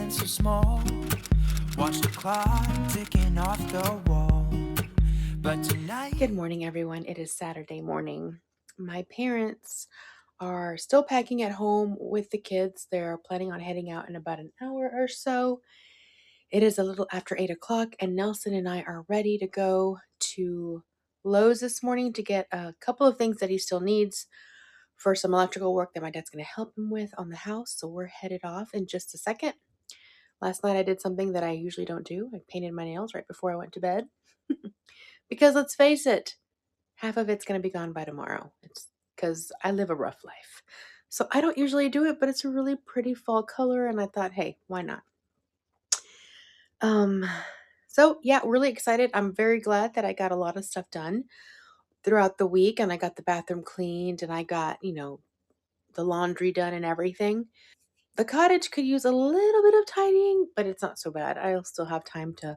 feeling so small. Watch the clock ticking off the wall. But tonight. Good morning, everyone. It is Saturday morning. My parents are still packing at home with the kids. They're planning on heading out in about an hour or so. It is a little after 8 o'clock, and Nelson and I are ready to go to Lowe's this morning to get a couple of things that he still needs for some electrical work that my dad's going to help him with on the house. So we're headed off in just a second. Last night I did something that I usually don't do. I painted my nails right before I went to bed. Because let's face it, half of it's going to be gone by tomorrow. It's because I live a rough life. So I don't usually do it, but it's a really pretty fall color, and I thought, hey, why not? So yeah, really excited. I'm very glad that I got a lot of stuff done throughout the week, and I got the bathroom cleaned, and I got, the laundry done and everything. The cottage could use a little bit of tidying, but it's not so bad. I'll still have time to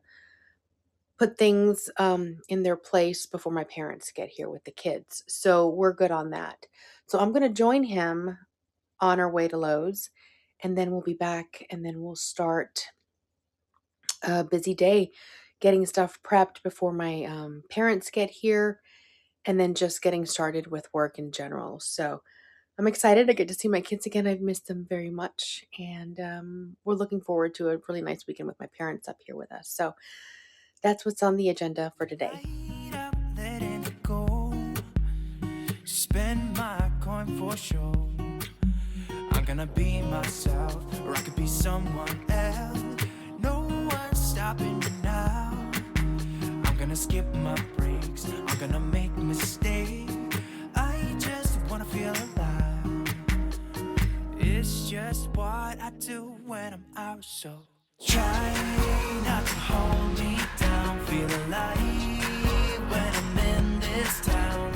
put things in their place before my parents get here with the kids. So we're good on that. So I'm going to join him on our way to Lowe's, and then we'll be back, and then we'll start a busy day getting stuff prepped before my parents get here, and then just getting started with work in general. So I'm excited. I get to see my kids again. I've missed them very much, and we're looking forward to a really nice weekend with my parents up here with us. So that's what's on the agenda for today. I'm letting it go. Spend my coin for sure. I'm gonna be myself, or I could be someone else. No one's stopping me now. I'm gonna skip my breaks. I'm gonna make mistakes. I just wanna feel alive. It's just what I do when I'm out, so try not to hold me down. Feel alive when I'm in this town.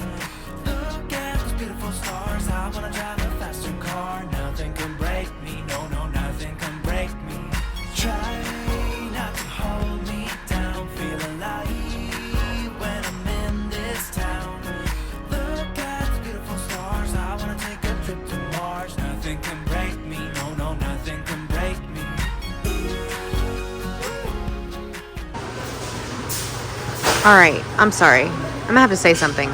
Look at those beautiful stars. I wanna drive a faster car. Nothing can break me. No, no, nothing can break me. Try not to hold me down. Feel alive when I'm in this town. Look at those beautiful stars. I wanna take a trip to Mars. Nothing can break me. No, no, nothing can break me. All right, I'm sorry. I'm gonna have to say something.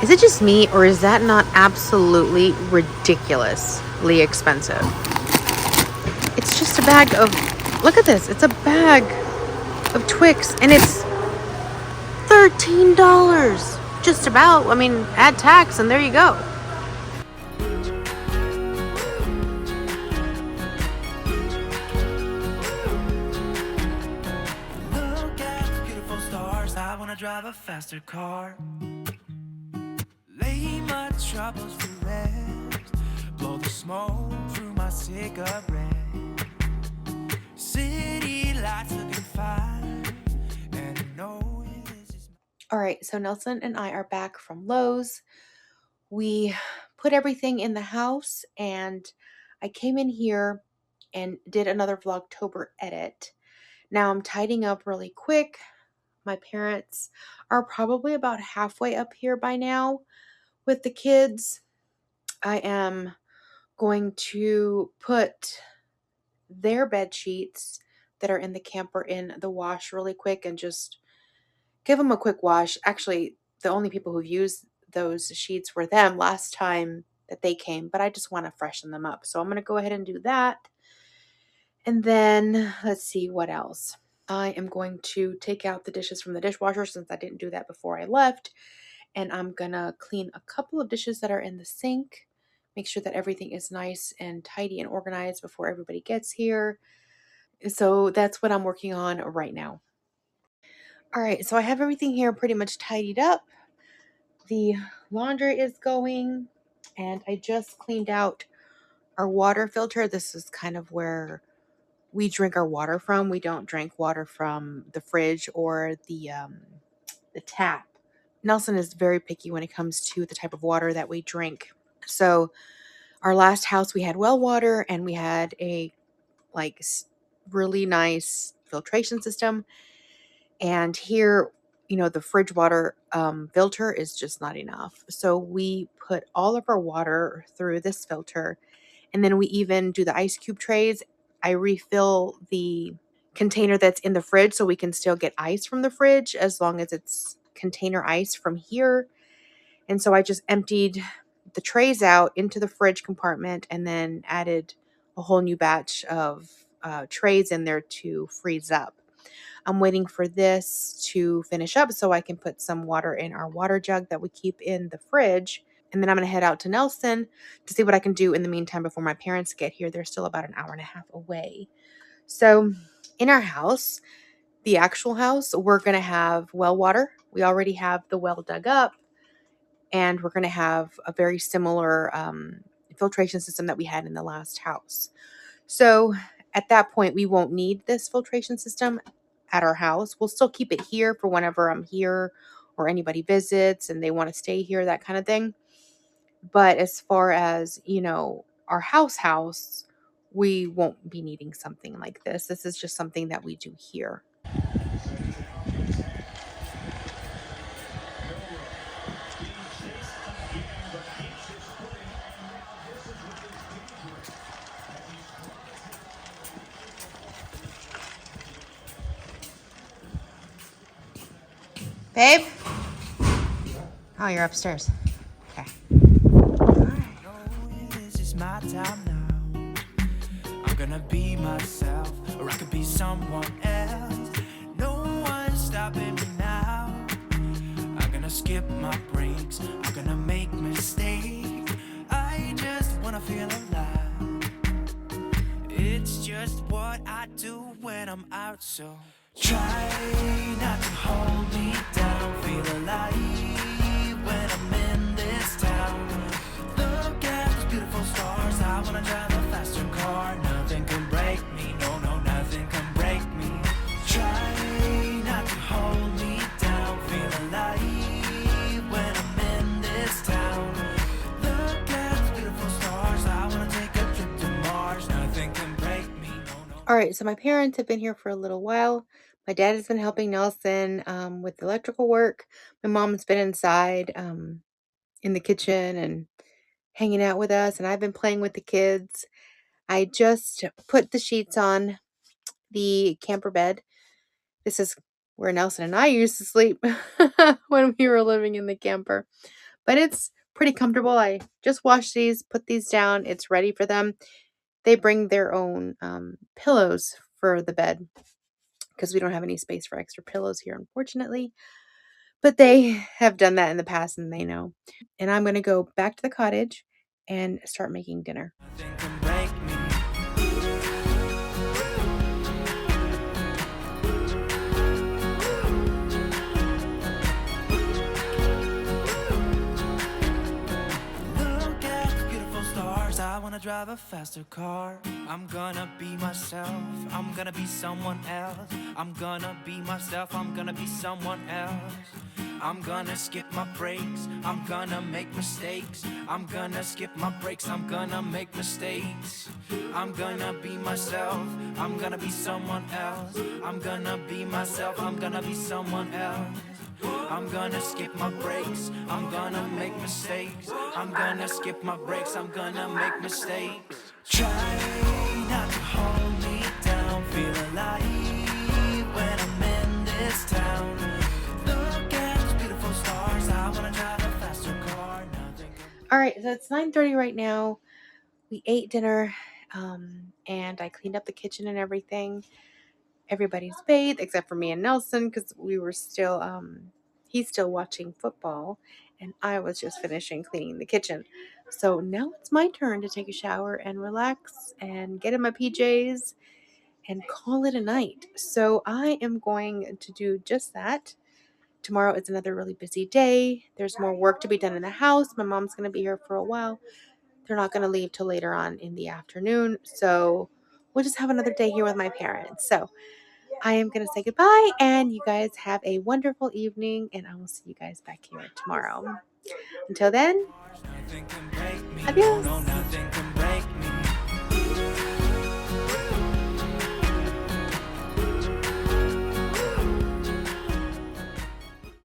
Is it just me, or is that not absolutely ridiculously expensive? It's just a bag of, look at this. It's a bag of Twix, and it's $13. Just about. I mean, add tax, and there you go. Look at the beautiful stars. I wanna drive a faster car. Lay my troubles to rest. Blow the smoke through my cigarette. City lights looking fine. And I know it is just. All right, so Nelson and I are back from Lowe's. We put everything in the house, and I came in here and did another Vlogtober edit. Now I'm tidying up really quick. My parents are probably about halfway up here by now with the kids. I am going to put their bed sheets that are in the camper in the wash really quick and just give them a quick wash. Actually, the only people who've used those sheets were them last time that they came, but I just want to freshen them up. So I'm going to go ahead and do that. And then let's see what else. I am going to take out the dishes from the dishwasher since I didn't do that before I left. And I'm going to clean a couple of dishes that are in the sink. Make sure that everything is nice and tidy and organized before everybody gets here. So that's what I'm working on right now. All right, so I have everything here pretty much tidied up. The laundry is going, and I just cleaned out our water filter. This is kind of where we drink our water from. We don't drink water from the fridge or the tap. Nelson is very picky when it comes to the type of water that we drink. So our last house, we had well water, and we had a really nice filtration system. And here, the fridge water filter is just not enough. So we put all of our water through this filter, and then we even do the ice cube trays I refill the container that's in the fridge so we can still get ice from the fridge as long as it's container ice from here. And so I just emptied the trays out into the fridge compartment and then added a whole new batch of trays in there to freeze up. I'm waiting for this to finish up so I can put some water in our water jug that we keep in the fridge. And then I'm going to head out to Nelson to see what I can do in the meantime before my parents get here. They're still about an hour and a half away. So in our house, the actual house, we're going to have well water. We already have the well dug up, and we're going to have a very similar filtration system that we had in the last house. So at that point, we won't need this filtration system at our house. We'll still keep it here for whenever I'm here or anybody visits and they want to stay here, that kind of thing. But as far as, our house, we won't be needing something like this. This is just something that we do here. Babe? Oh, you're upstairs. Okay. This is my time now. I'm gonna be myself, or I could be someone else. No one's stopping me now. I'm gonna skip my breaks. I'm gonna make mistakes. I just wanna feel alive. It's just what I do when I'm out, so try not to hold me down. Feel alive when I'm in this town. Look at those beautiful stars. I wanna drive a faster car. Nothing can break me. No, no, nothing can break me. Try not to hold me down. Feel alive when I'm in this town. Look at those beautiful stars. I wanna take a trip to Mars. Nothing can break me. No, no. All right, so my parents have been here for a little while. My dad has been helping Nelson with the electrical work. My mom's been inside in the kitchen and hanging out with us, and I've been playing with the kids. I just put the sheets on the camper bed. This is where Nelson and I used to sleep when we were living in the camper. But it's pretty comfortable. I just washed these, put these down. It's ready for them. They bring their own pillows for the bed because we don't have any space for extra pillows here, unfortunately. But they have done that in the past and they know. And I'm going to go back to the cottage and start making dinner. Nothing can break me. Look at the beautiful stars. I wanna drive a faster car. I'm gonna be myself. I'm gonna be someone else. I'm gonna be myself. I'm gonna be someone else. I'm gonna skip my breaks. I'm gonna make mistakes. I'm gonna skip my breaks. I'm gonna make mistakes. I'm gonna be myself. I'm gonna be someone else. I'm gonna be myself. I'm gonna be someone else. I'm gonna skip my breaks. I'm gonna make mistakes. I'm gonna skip my breaks. I'm gonna make mistakes. Try not to hold me down. Feel alive when I'm in this town. Look at those beautiful stars. I wanna drive a faster car. Nothing can All right, so it's 9:30 right now. We ate dinner and I cleaned up the kitchen and everything. Everybody's bathed except for me and Nelson because we were still he's still watching football and I was just finishing cleaning the kitchen. So now it's my turn to take a shower and relax and get in my PJs and call it a night. So I am going to do just that. Tomorrow is another really busy day. There's more work to be done in the house. My mom's going to be here for a while. They're not going to leave till later on in the afternoon. So we'll just have another day here with my parents. So I am going to say goodbye and you guys have a wonderful evening and I will see you guys back here tomorrow. Until then, break me. adios. No, nothing can